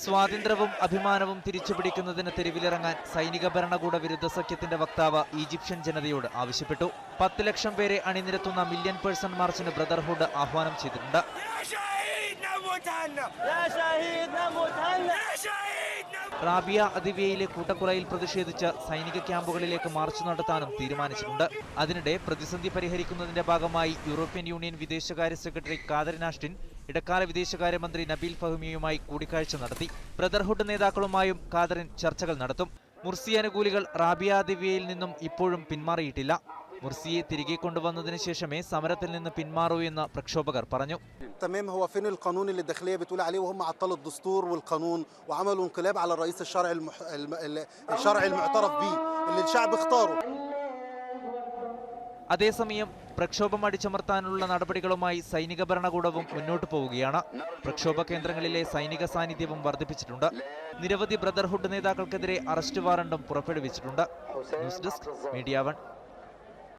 സ്വാതന്ത്ര്യവും അഭിമാനവും തിരിച്ചുപിടിക്കുന്നതിന് തെരുവിലിറങ്ങാൻ സൈനിക ഭരണകൂട വിരുദ്ധ സഖ്യത്തിന്റെ വക്താവ് ഈജിപ്ഷ്യൻ ജനതയോട് ആവശ്യപ്പെട്ടു. 10 ലക്ഷം പേരെ അണിനിരത്തുന്ന മില്യൺ പേഴ്സൺ മാർച്ചിന് ബ്രദർഹുഡ് ആഹ്വാനം ചെയ്തിട്ടുണ്ട്. റാബിയ അതിവേയിലെ കൂട്ടക്കൊലയിൽ പ്രതിഷേധിച്ച് സൈനിക ക്യാമ്പുകളിലേക്ക് മാർച്ച് നടത്താനും തീരുമാനിച്ചിട്ടുണ്ട്. അതിനിടെ പ്രതിസന്ധി പരിഹരിക്കുന്നതിന്റെ ഭാഗമായി യൂറോപ്യൻ യൂണിയൻ വിദേശകാര്യ സെക്രട്ടറി ഖാദർ നാഷ്ടിൻ ഇടക്കാല വിദേശകാര്യമന്ത്രി നബീൽ ഫഹ്മിയുമായി കൂടിക്കാഴ്ച നടത്തി. ബ്രദർഹുഡ് നേതാക്കളുമായും ഖാദറിൻ ചർച്ചകൾ നടത്തും. മുർസി അനുകൂലികൾ റാബിയ അതിവേയിൽ നിന്നും ഇപ്പോഴും പിന്മാറിയിട്ടില്ല. മുർസിയെ തിരികെ കൊണ്ടുവന്നതിന് ശേഷമേ സമരത്തിൽ നിന്ന് പിന്മാറൂ എന്ന് പ്രക്ഷോഭകർ പറഞ്ഞു. تمام هو فين القانون اللي الداخليه بتقول عليه وهم عطلوا الدستور والقانون وعملوا انقلاب على الرئيس الشرعي المعترف به اللي الشعب اختاره. അതേസമയം പ്രക്ഷോഭം അടിച്ചമർത്താനുള്ള നടപടികളുമായി സൈനിക ഭരണകൂടവും മുന്നോട്ടു പോവുകയാണ്. പ്രക്ഷോഭ കേന്ദ്രങ്ങളിലെ സൈനിക സാന്നിധ്യവും വർദ്ധിപ്പിച്ചിട്ടുണ്ട്. നിരവധി ബ്രദർഹുഡ് നേതാക്കൾക്കെതിരെ അറസ്റ്റ് വാറണ്ടും പുറപ്പെടുവിച്ചിട്ടുണ്ട്. News desk media 1.